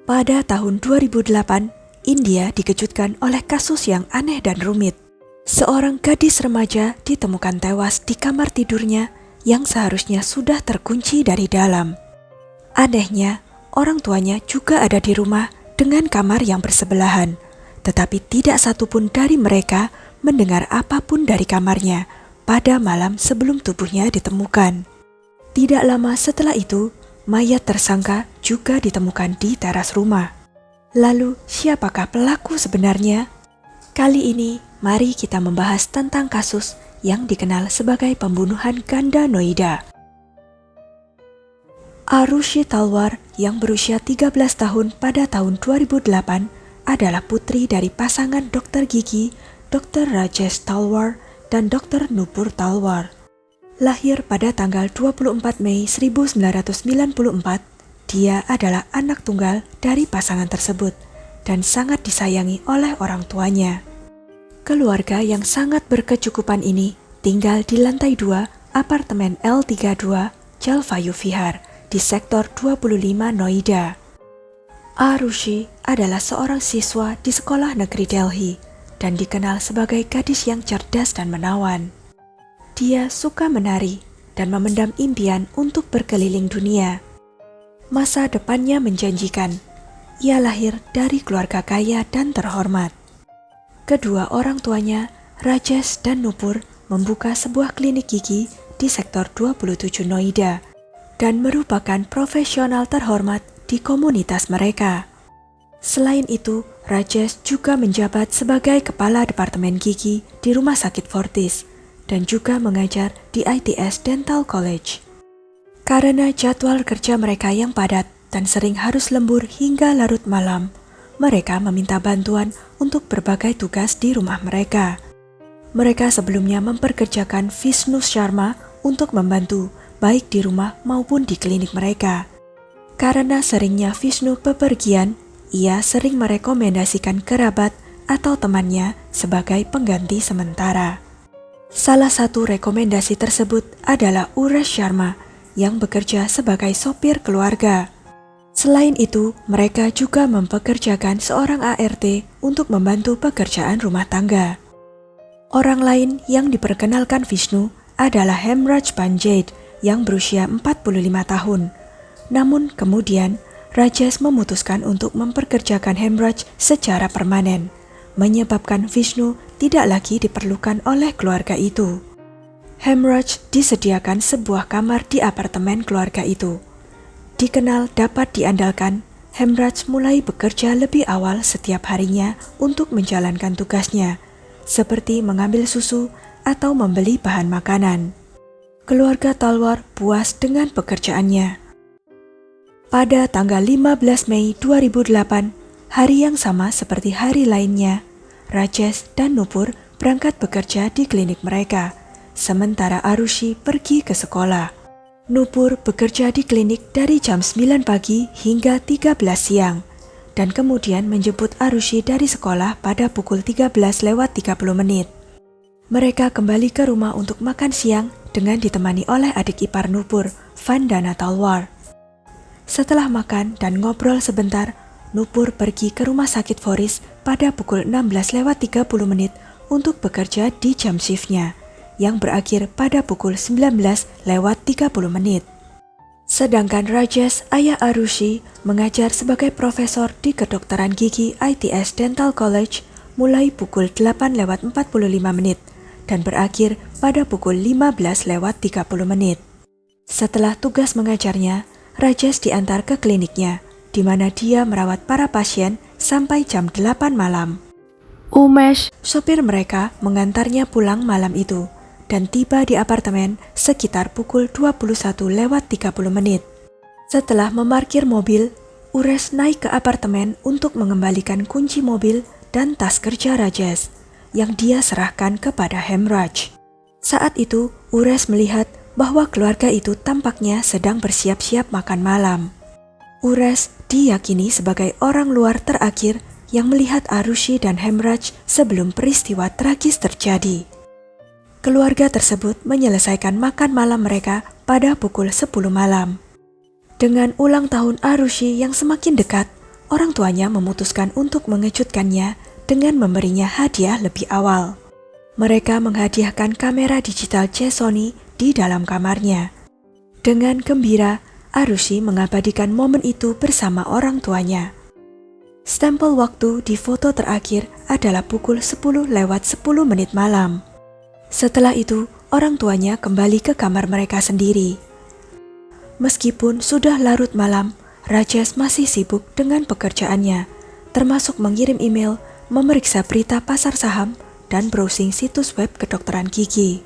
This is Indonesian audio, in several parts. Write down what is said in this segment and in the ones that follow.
Pada tahun 2008, India dikejutkan oleh kasus yang aneh dan rumit. Seorang gadis remaja ditemukan tewas di kamar tidurnya yang seharusnya sudah terkunci dari dalam. Anehnya, orang tuanya juga ada di rumah dengan kamar yang bersebelahan, tetapi tidak satupun dari mereka mendengar apapun dari kamarnya pada malam sebelum tubuhnya ditemukan. Tidak lama setelah itu, mayat tersangka juga ditemukan di teras rumah. Lalu, siapakah pelaku sebenarnya? Kali ini, mari kita membahas tentang kasus yang dikenal sebagai pembunuhan ganda Noida. Arushi Talwar yang berusia 13 tahun pada tahun 2008 adalah putri dari pasangan dokter gigi Dr. Rajesh Talwar dan Dr. Nupur Talwar. Lahir pada tanggal 24 Mei 1994, dia adalah anak tunggal dari pasangan tersebut dan sangat disayangi oleh orang tuanya. Keluarga yang sangat berkecukupan ini tinggal di lantai 2 apartemen L32 Jalvayu Vihar di sektor 25 Noida. Arushi adalah seorang siswa di sekolah negeri Delhi dan dikenal sebagai gadis yang cerdas dan menawan. Dia suka menari dan memendam impian untuk berkeliling dunia. Masa depannya menjanjikan. Ia lahir dari keluarga kaya dan terhormat. Kedua orang tuanya, Rajesh dan Nupur, membuka sebuah klinik gigi di sektor 27 Noida dan merupakan profesional terhormat di komunitas mereka. Selain itu, Rajesh juga menjabat sebagai kepala departemen gigi di Rumah Sakit Fortis dan juga mengajar di ITS Dental College. Karena jadwal kerja mereka yang padat dan sering harus lembur hingga larut malam, mereka meminta bantuan untuk berbagai tugas di rumah mereka. Mereka sebelumnya memperkerjakan Vishnu Sharma untuk membantu baik di rumah maupun di klinik mereka. Karena seringnya Vishnu bepergian, ia sering merekomendasikan kerabat atau temannya sebagai pengganti sementara. Salah satu rekomendasi tersebut adalah Uresh Sharma yang bekerja sebagai sopir keluarga. Selain itu, mereka juga mempekerjakan seorang ART untuk membantu pekerjaan rumah tangga. Orang lain yang diperkenalkan Vishnu adalah Hemraj Panjade yang berusia 45 tahun. Namun kemudian, Rajesh memutuskan untuk memperkerjakan Hemraj secara permanen, menyebabkan Vishnu tidak lagi diperlukan oleh keluarga itu. Hemraj disediakan sebuah kamar di apartemen keluarga itu. Dikenal dapat diandalkan, Hemraj mulai bekerja lebih awal setiap harinya untuk menjalankan tugasnya, seperti mengambil susu atau membeli bahan makanan. Keluarga Talwar puas dengan pekerjaannya. Pada tanggal 15 Mei 2008, hari yang sama seperti hari lainnya, Rajesh dan Nupur berangkat bekerja di klinik mereka, sementara Arushi pergi ke sekolah. Nupur bekerja di klinik dari jam 9 pagi hingga 13 siang, dan kemudian menjemput Arushi dari sekolah pada pukul 13:30. Mereka kembali ke rumah untuk makan siang dengan ditemani oleh adik ipar Nupur, Vandana Talwar. Setelah makan dan ngobrol sebentar, Nupur pergi ke rumah sakit Fortis pada pukul 16:30 untuk bekerja di jam shiftnya, yang berakhir pada pukul 19:30. Sedangkan Rajesh, ayah Arushi, mengajar sebagai profesor di kedokteran gigi ITS Dental College mulai pukul 8:45 dan berakhir pada pukul 15:30. Setelah tugas mengajarnya, Rajesh diantar ke kliniknya, di mana dia merawat para pasien sampai jam 8 malam. Umesh, sopir mereka, mengantarnya pulang malam itu dan tiba di apartemen sekitar pukul 21:30. Setelah memarkir mobil, Uresh naik ke apartemen untuk mengembalikan kunci mobil dan tas kerja Rajesh yang dia serahkan kepada Hemraj. Saat itu, Uresh melihat bahwa keluarga itu tampaknya sedang bersiap-siap makan malam. Uresh diyakini sebagai orang luar terakhir yang melihat Arushi dan Hemraj sebelum peristiwa tragis terjadi. Keluarga tersebut menyelesaikan makan malam mereka pada pukul 10 malam. Dengan ulang tahun Arushi yang semakin dekat, orang tuanya memutuskan untuk mengejutkannya dengan memberinya hadiah lebih awal. Mereka menghadiahkan kamera digital C Sony di dalam kamarnya. Dengan gembira, Arushi mengabadikan momen itu bersama orang tuanya. Stempel waktu di foto terakhir adalah pukul 10 lewat 10 menit malam. Setelah itu, orang tuanya kembali ke kamar mereka sendiri. Meskipun sudah larut malam, Rajesh masih sibuk dengan pekerjaannya, termasuk mengirim email, memeriksa berita pasar saham, dan browsing situs web kedokteran gigi.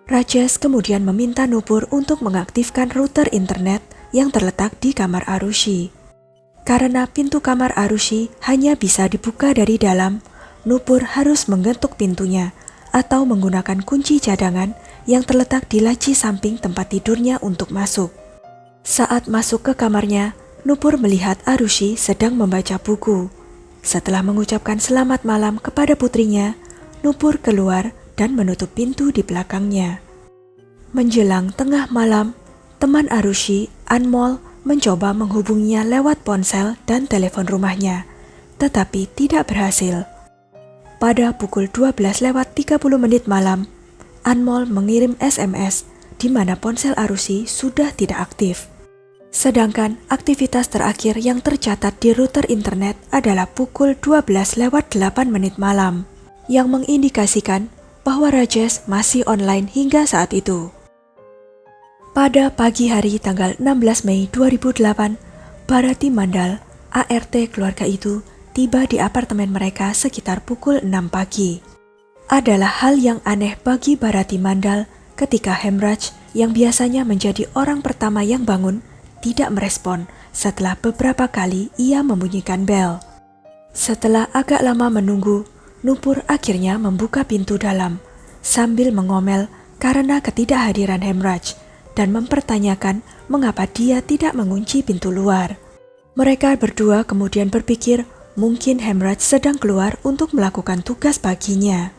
Rajesh kemudian meminta Nupur untuk mengaktifkan router internet yang terletak di kamar Arushi. Karena pintu kamar Arushi hanya bisa dibuka dari dalam, Nupur harus menggetuk pintunya atau menggunakan kunci cadangan yang terletak di laci samping tempat tidurnya untuk masuk. Saat masuk ke kamarnya, Nupur melihat Arushi sedang membaca buku. Setelah mengucapkan selamat malam kepada putrinya, Nupur keluar dan menutup pintu di belakangnya. Menjelang tengah malam, teman Arushi, Anmol, mencoba menghubunginya lewat ponsel dan telepon rumahnya, tetapi tidak berhasil. Pada pukul 12:30 malam, Anmol mengirim SMS di mana ponsel Arushi sudah tidak aktif. Sedangkan aktivitas terakhir yang tercatat di router internet adalah pukul 12:08 malam, yang mengindikasikan bahwa Rajesh masih online hingga saat itu. Pada pagi hari tanggal 16 Mei 2008, Bharati Mandal, ART keluarga itu, tiba di apartemen mereka sekitar pukul 6 pagi. Adalah hal yang aneh bagi Bharati Mandal ketika Hemraj, yang biasanya menjadi orang pertama yang bangun, tidak merespon setelah beberapa kali ia membunyikan bel. Setelah agak lama menunggu, Nupur akhirnya membuka pintu dalam, sambil mengomel karena ketidakhadiran Hemraj, dan mempertanyakan mengapa dia tidak mengunci pintu luar. Mereka berdua kemudian berpikir mungkin Hemraj sedang keluar untuk melakukan tugas paginya.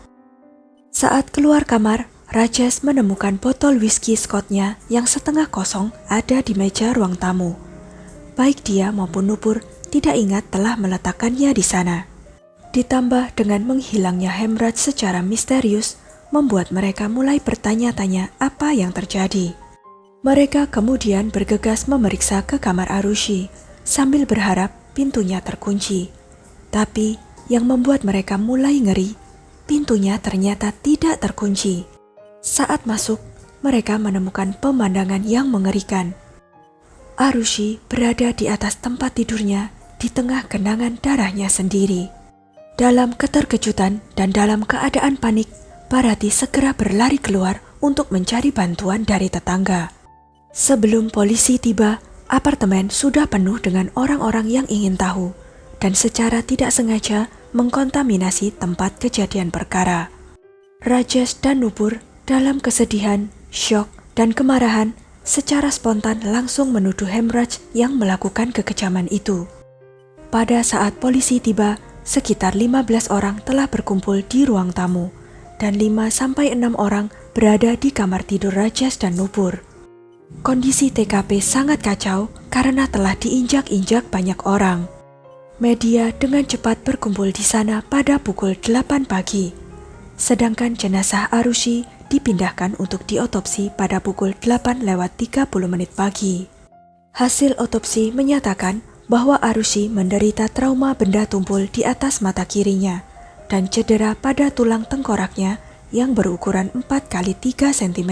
Saat keluar kamar, Rajesh menemukan botol whisky Scottnya yang setengah kosong ada di meja ruang tamu. Baik dia maupun Nupur tidak ingat telah meletakkannya di sana. Ditambah dengan menghilangnya Hemraj secara misterius, membuat mereka mulai bertanya-tanya apa yang terjadi. Mereka kemudian bergegas memeriksa ke kamar Arushi, sambil berharap pintunya terkunci. Tapi yang membuat mereka mulai ngeri, pintunya ternyata tidak terkunci. Saat masuk, mereka menemukan pemandangan yang mengerikan. Arushi berada di atas tempat tidurnya di tengah genangan darahnya sendiri. Dalam keterkejutan dan dalam keadaan panik, Bharati segera berlari keluar untuk mencari bantuan dari tetangga. Sebelum polisi tiba, apartemen sudah penuh dengan orang-orang yang ingin tahu dan secara tidak sengaja mengkontaminasi tempat kejadian perkara. Rajesh dan Nupur dalam kesedihan, syok, dan kemarahan secara spontan langsung menuduh Hemraj yang melakukan kekejaman itu. Pada saat polisi tiba, sekitar 15 orang telah berkumpul di ruang tamu dan 5-6 orang berada di kamar tidur Rajesh dan Nupur. Kondisi TKP sangat kacau karena telah diinjak-injak banyak orang. Media dengan cepat berkumpul di sana pada pukul 8 pagi. Sedangkan jenazah Arushi dipindahkan untuk diotopsi pada pukul 8:30 pagi. Hasil otopsi menyatakan bahwa Arushi menderita trauma benda tumpul di atas mata kirinya dan cedera pada tulang tengkoraknya yang berukuran 4x3 cm.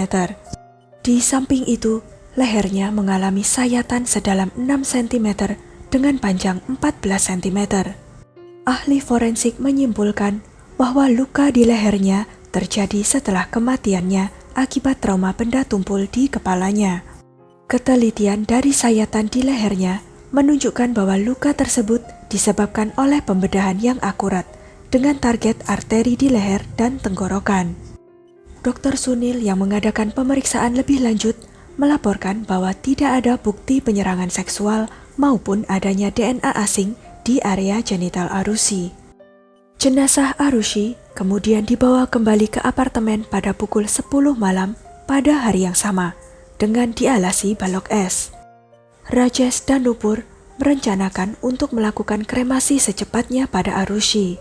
Di samping itu, lehernya mengalami sayatan sedalam 6 cm dengan panjang 14 cm. Ahli forensik menyimpulkan bahwa luka di lehernya terjadi setelah kematiannya akibat trauma benda tumpul di kepalanya. Ketelitian dari sayatan di lehernya menunjukkan bahwa luka tersebut disebabkan oleh pembedahan yang akurat dengan target arteri di leher dan tenggorokan. Dr. Sunil yang mengadakan pemeriksaan lebih lanjut melaporkan bahwa tidak ada bukti penyerangan seksual maupun adanya DNA asing di area genital Arushi. Jenazah Arushi kemudian dibawa kembali ke apartemen pada pukul 10 malam pada hari yang sama dengan dialasi balok es. Rajesh dan Nupur merencanakan untuk melakukan kremasi secepatnya pada Arushi.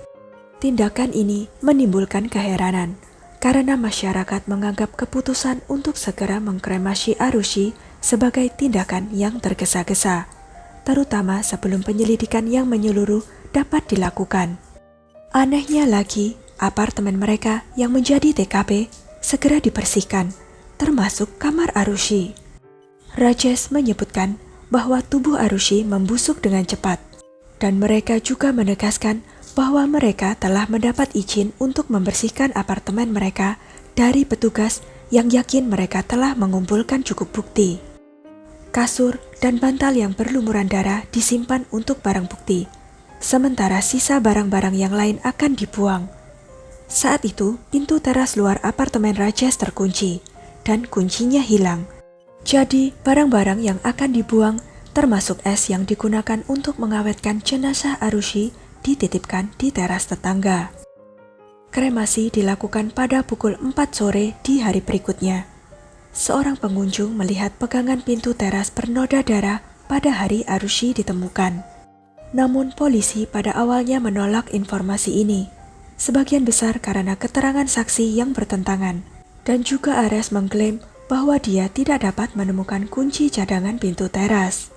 Tindakan ini menimbulkan keheranan, karena masyarakat menganggap keputusan untuk segera mengkremasi Arushi sebagai tindakan yang tergesa-gesa, terutama sebelum penyelidikan yang menyeluruh dapat dilakukan. Anehnya lagi, apartemen mereka yang menjadi TKP segera dibersihkan, termasuk kamar Arushi. Rajesh menyebutkan bahwa tubuh Arushi membusuk dengan cepat, dan mereka juga menegaskan bahwa mereka telah mendapat izin untuk membersihkan apartemen mereka dari petugas yang yakin mereka telah mengumpulkan cukup bukti. Kasur dan bantal yang berlumuran darah disimpan untuk barang bukti, sementara sisa barang-barang yang lain akan dibuang. Saat itu, pintu teras luar apartemen Rajesh terkunci, dan kuncinya hilang. Jadi, barang-barang yang akan dibuang, termasuk es yang digunakan untuk mengawetkan jenazah Arushi, dititipkan di teras tetangga. Kremasi dilakukan pada pukul 4 sore di hari berikutnya. Seorang pengunjung melihat pegangan pintu teras bernoda darah pada hari Arushi ditemukan. Namun polisi pada awalnya menolak informasi ini, sebagian besar karena keterangan saksi yang bertentangan, dan juga Ares mengklaim bahwa dia tidak dapat menemukan kunci cadangan pintu teras.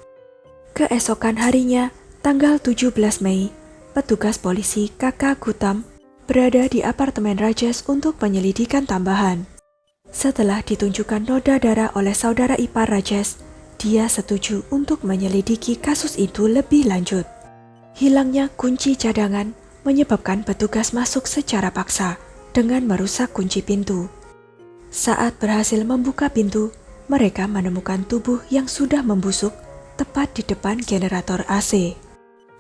Keesokan harinya, tanggal 17 Mei, petugas polisi Kakak Gutam berada di apartemen Rajesh untuk penyelidikan tambahan. Setelah ditunjukkan noda darah oleh saudara ipar Rajesh, dia setuju untuk menyelidiki kasus itu lebih lanjut. Hilangnya kunci cadangan menyebabkan petugas masuk secara paksa dengan merusak kunci pintu. Saat berhasil membuka pintu, mereka menemukan tubuh yang sudah membusuk tepat di depan generator AC.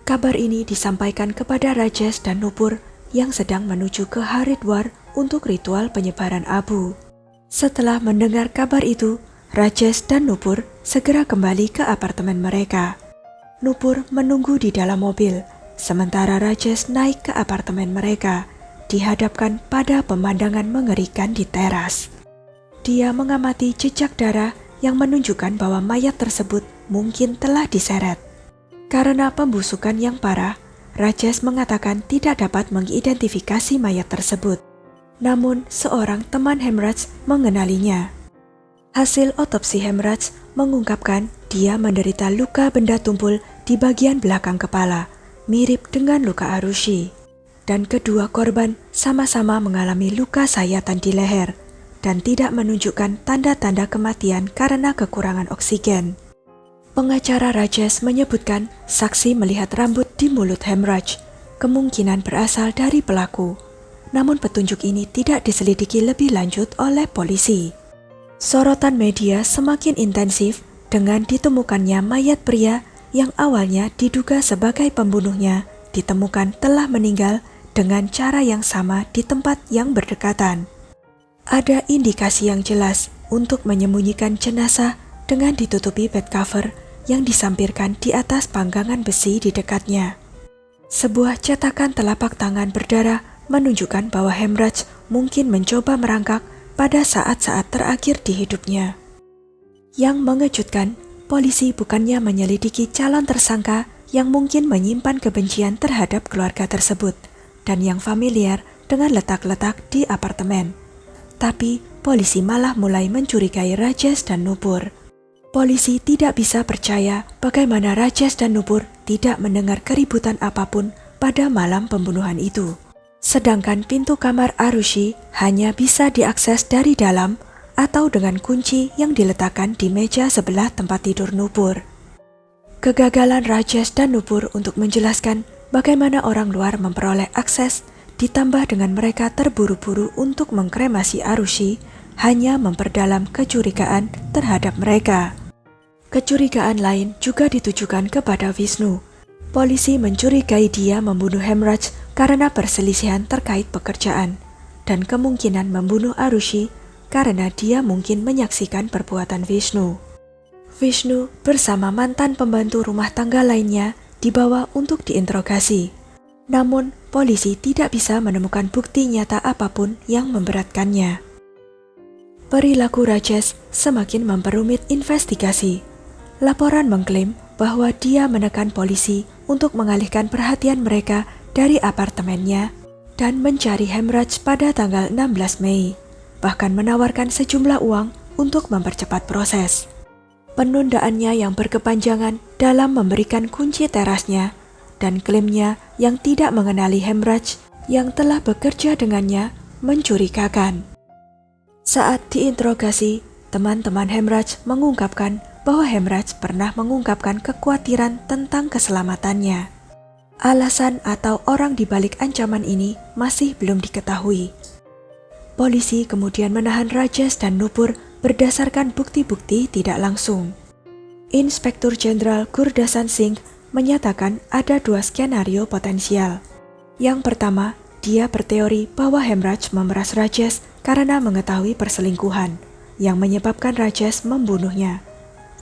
Kabar ini disampaikan kepada Rajesh dan Nupur yang sedang menuju ke Haridwar untuk ritual penyebaran abu. Setelah mendengar kabar itu, Rajesh dan Nupur segera kembali ke apartemen mereka. Nupur menunggu di dalam mobil, sementara Rajesh naik ke apartemen mereka, dihadapkan pada pemandangan mengerikan di teras. Dia mengamati jejak darah yang menunjukkan bahwa mayat tersebut mungkin telah diseret. Karena pembusukan yang parah, Rajesh mengatakan tidak dapat mengidentifikasi mayat tersebut. Namun, seorang teman Hemraj mengenalinya. Hasil otopsi Hemraj mengungkapkan dia menderita luka benda tumpul di bagian belakang kepala, mirip dengan luka Arushi. Dan kedua korban sama-sama mengalami luka sayatan di leher, dan tidak menunjukkan tanda-tanda kematian karena kekurangan oksigen. Pengacara Rajesh menyebutkan saksi melihat rambut di mulut Hemraj, kemungkinan berasal dari pelaku. Namun petunjuk ini tidak diselidiki lebih lanjut oleh polisi. Sorotan media semakin intensif dengan ditemukannya mayat pria yang awalnya diduga sebagai pembunuhnya, ditemukan telah meninggal dengan cara yang sama di tempat yang berdekatan. Ada indikasi yang jelas untuk menyembunyikan jenazah dengan ditutupi bed cover yang disampirkan di atas panggangan besi di dekatnya. Sebuah cetakan telapak tangan berdarah menunjukkan bahwa Hemraj mungkin mencoba merangkak pada saat-saat terakhir di hidupnya. Yang mengejutkan, polisi bukannya menyelidiki calon tersangka yang mungkin menyimpan kebencian terhadap keluarga tersebut dan yang familiar dengan letak-letak di apartemen. Tapi polisi malah mulai mencurigai Rajesh dan Nupur. Polisi tidak bisa percaya bagaimana Rajesh dan Nupur tidak mendengar keributan apapun pada malam pembunuhan itu. Sedangkan pintu kamar Arushi hanya bisa diakses dari dalam atau dengan kunci yang diletakkan di meja sebelah tempat tidur Nupur. Kegagalan Rajesh dan Nupur untuk menjelaskan bagaimana orang luar memperoleh akses ditambah dengan mereka terburu-buru untuk mengkremasi Arushi hanya memperdalam kecurigaan terhadap mereka. Kecurigaan lain juga ditujukan kepada Vishnu. Polisi mencurigai dia membunuh Hemraj karena perselisihan terkait pekerjaan dan kemungkinan membunuh Arushi karena dia mungkin menyaksikan perbuatan Vishnu. Vishnu bersama mantan pembantu rumah tangga lainnya dibawa untuk diinterogasi. Namun, polisi tidak bisa menemukan bukti nyata apapun yang memberatkannya. Perilaku Rajesh semakin memperumit investigasi. Laporan mengklaim bahwa dia menekan polisi untuk mengalihkan perhatian mereka dari apartemennya dan mencari Hemraj pada tanggal 16 Mei, bahkan menawarkan sejumlah uang untuk mempercepat proses. Penundaannya yang berkepanjangan dalam memberikan kunci terasnya dan klaimnya yang tidak mengenali Hemraj yang telah bekerja dengannya mencurigakan. Saat diinterogasi, teman-teman Hemraj mengungkapkan bahwa Hemraj pernah mengungkapkan kekhawatiran tentang keselamatannya. Alasan atau orang di balik ancaman ini masih belum diketahui. Polisi kemudian menahan Rajesh dan Nupur berdasarkan bukti-bukti tidak langsung. Inspektur Jenderal Gurdasan Singh menyatakan ada 2 skenario potensial. Yang pertama, dia berteori bahwa Hemraj memeras Rajesh karena mengetahui perselingkuhan, yang menyebabkan Rajesh membunuhnya.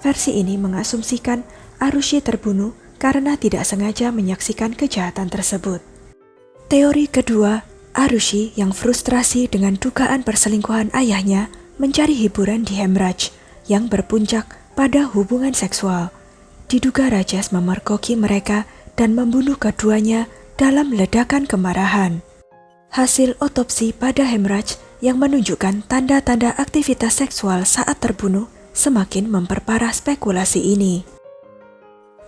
Versi ini mengasumsikan Arushi terbunuh karena tidak sengaja menyaksikan kejahatan tersebut. Teori kedua, Arushi yang frustrasi dengan dugaan perselingkuhan ayahnya mencari hiburan di Hemraj yang berpuncak pada hubungan seksual. Diduga Rajesh memerkoki mereka dan membunuh keduanya dalam ledakan kemarahan. Hasil otopsi pada Hemraj yang menunjukkan tanda-tanda aktivitas seksual saat terbunuh semakin memperparah spekulasi ini.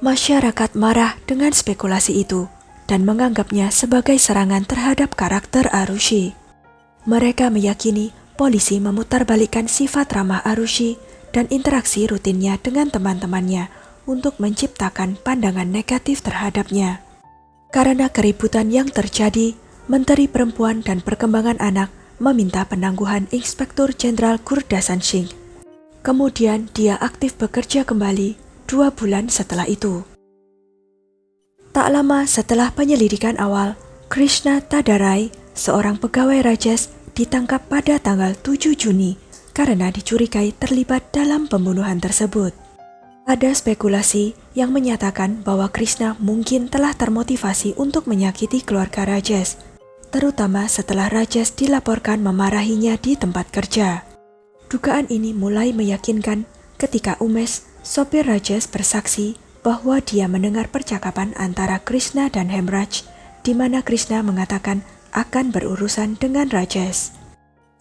Masyarakat marah dengan spekulasi itu dan menganggapnya sebagai serangan terhadap karakter Arushi. Mereka meyakini polisi memutarbalikkan sifat ramah Arushi dan interaksi rutinnya dengan teman-temannya untuk menciptakan pandangan negatif terhadapnya. Karena keributan yang terjadi, Menteri Perempuan dan Perkembangan Anak meminta penangguhan Inspektur Jenderal Gurdasan Singh. Kemudian dia aktif bekerja kembali 2 bulan setelah itu. Tak lama setelah penyelidikan awal, Krishna Tadarai, seorang pegawai Rajesh, ditangkap pada tanggal 7 Juni karena dicurigai terlibat dalam pembunuhan tersebut. Ada spekulasi yang menyatakan bahwa Krishna mungkin telah termotivasi untuk menyakiti keluarga Rajesh, terutama setelah Rajesh dilaporkan memarahinya di tempat kerja. Dugaan ini mulai meyakinkan ketika Umesh, sopir Rajesh, bersaksi bahwa dia mendengar percakapan antara Krishna dan Hemraj, di mana Krishna mengatakan akan berurusan dengan Rajesh.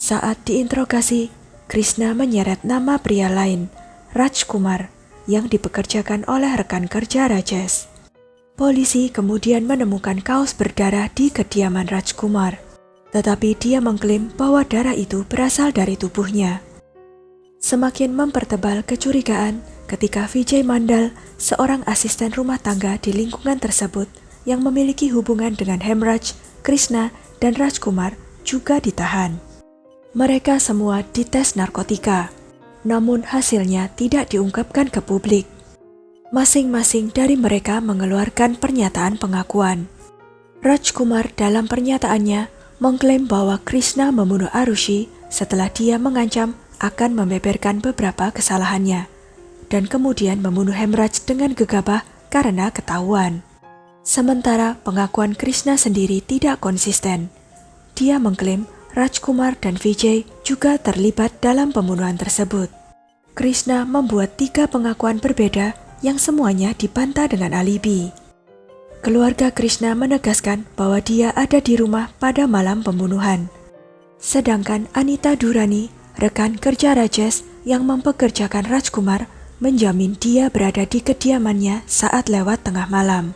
Saat diinterogasi, Krishna menyeret nama pria lain, Rajkumar, yang dipekerjakan oleh rekan kerja Rajesh. Polisi kemudian menemukan kaos berdarah di kediaman Rajkumar, tetapi dia mengklaim bahwa darah itu berasal dari tubuhnya. Semakin mempertebal kecurigaan ketika Vijay Mandal, seorang asisten rumah tangga di lingkungan tersebut yang memiliki hubungan dengan Hemraj, Krishna, dan Rajkumar, juga ditahan. Mereka semua dites narkotika, namun hasilnya tidak diungkapkan ke publik. Masing-masing dari mereka mengeluarkan pernyataan pengakuan. Rajkumar dalam pernyataannya mengklaim bahwa Krishna membunuh Arushi setelah dia mengancam akan membeberkan beberapa kesalahannya, dan kemudian membunuh Hemraj dengan gegabah karena ketahuan. Sementara pengakuan Krishna sendiri tidak konsisten. Dia mengklaim Rajkumar dan Vijay juga terlibat dalam pembunuhan tersebut. Krishna membuat 3 pengakuan berbeda yang semuanya dibantah dengan alibi. Keluarga Krishna menegaskan bahwa dia ada di rumah pada malam pembunuhan. Sedangkan Anita Durani, rekan kerja Rajesh yang mempekerjakan Rajkumar, menjamin dia berada di kediamannya saat lewat tengah malam.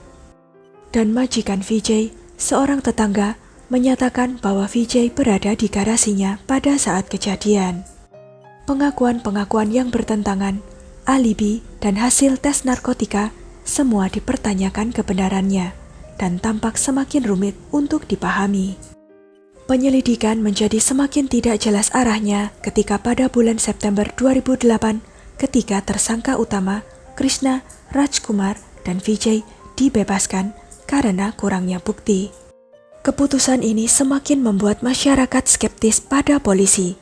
Dan majikan Vijay, seorang tetangga, menyatakan bahwa Vijay berada di garasinya pada saat kejadian. Pengakuan-pengakuan yang bertentangan, alibi, dan hasil tes narkotika semua dipertanyakan kebenarannya dan tampak semakin rumit untuk dipahami. Penyelidikan menjadi semakin tidak jelas arahnya ketika pada bulan September 2008 ketika tersangka utama Krishna, Rajkumar, dan Vijay dibebaskan karena kurangnya bukti. Keputusan ini semakin membuat masyarakat skeptis pada polisi,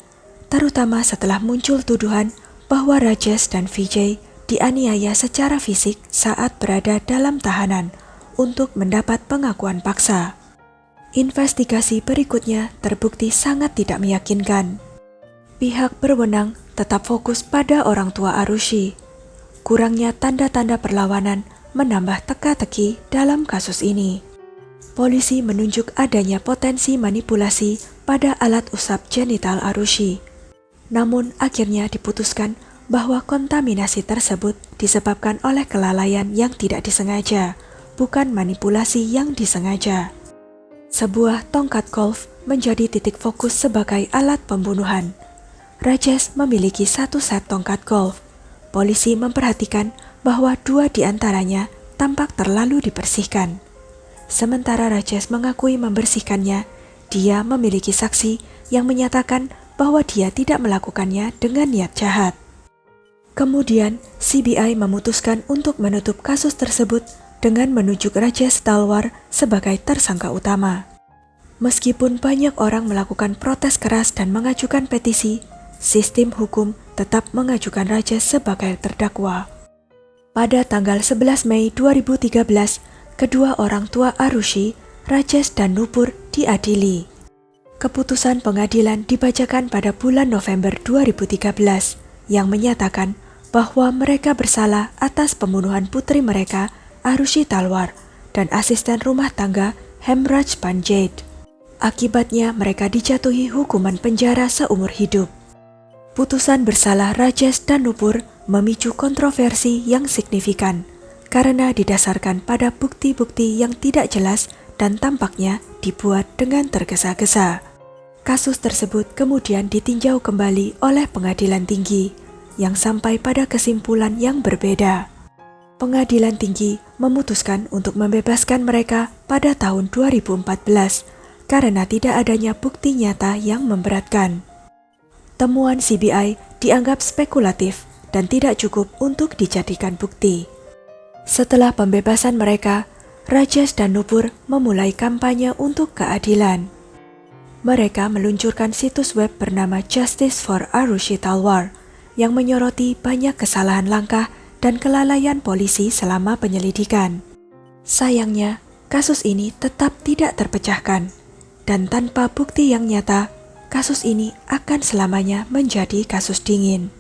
terutama setelah muncul tuduhan bahwa Rajesh dan Vijay dianiaya secara fisik saat berada dalam tahanan untuk mendapat pengakuan paksa. Investigasi berikutnya terbukti sangat tidak meyakinkan. Pihak berwenang tetap fokus pada orang tua Arushi. kurangnya tanda-tanda perlawanan menambah teka-teki dalam kasus ini. Polisi menunjuk adanya potensi manipulasi pada alat usap genital Arushi. Namun akhirnya diputuskan bahwa kontaminasi tersebut disebabkan oleh kelalaian yang tidak disengaja, bukan manipulasi yang disengaja. Sebuah tongkat golf menjadi titik fokus sebagai alat pembunuhan. Rajesh memiliki 1 set tongkat golf. Polisi memperhatikan bahwa 2 di antaranya tampak terlalu dibersihkan. Sementara Rajesh mengakui membersihkannya, dia memiliki saksi yang menyatakan bahwa dia tidak melakukannya dengan niat jahat. Kemudian, CBI memutuskan untuk menutup kasus tersebut dengan menunjuk Rajesh Talwar sebagai tersangka utama. Meskipun banyak orang melakukan protes keras dan mengajukan petisi, sistem hukum tetap mengajukan Rajesh sebagai terdakwa. Pada tanggal 11 Mei 2013, kedua orang tua Arushi, Rajesh dan Nupur, diadili. Keputusan pengadilan dibacakan pada bulan November 2013 yang menyatakan bahwa mereka bersalah atas pembunuhan putri mereka, Arushi Talwar, dan asisten rumah tangga Hemraj Panjade. Akibatnya mereka dijatuhi hukuman penjara seumur hidup. Putusan bersalah Rajesh dan Nupur memicu kontroversi yang signifikan karena didasarkan pada bukti-bukti yang tidak jelas dan tampaknya dibuat dengan tergesa-gesa. Kasus tersebut kemudian ditinjau kembali oleh Pengadilan Tinggi yang sampai pada kesimpulan yang berbeda. Pengadilan Tinggi memutuskan untuk membebaskan mereka pada tahun 2014 karena tidak adanya bukti nyata yang memberatkan. Temuan CBI dianggap spekulatif dan tidak cukup untuk dijadikan bukti. Setelah pembebasan mereka, Rajesh dan Nupur memulai kampanye untuk keadilan. Mereka meluncurkan situs web bernama Justice for Arushi Talwar yang menyoroti banyak kesalahan langkah dan kelalaian polisi selama penyelidikan. Sayangnya, kasus ini tetap tidak terpecahkan, dan tanpa bukti yang nyata, kasus ini akan selamanya menjadi kasus dingin.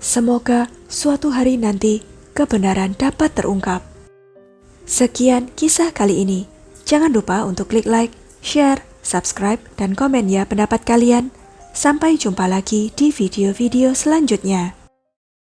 Semoga suatu hari nanti kebenaran dapat terungkap. Sekian kisah kali ini. Jangan lupa untuk klik like, share, subscribe, dan komen ya pendapat kalian. Sampai jumpa lagi di video-video selanjutnya.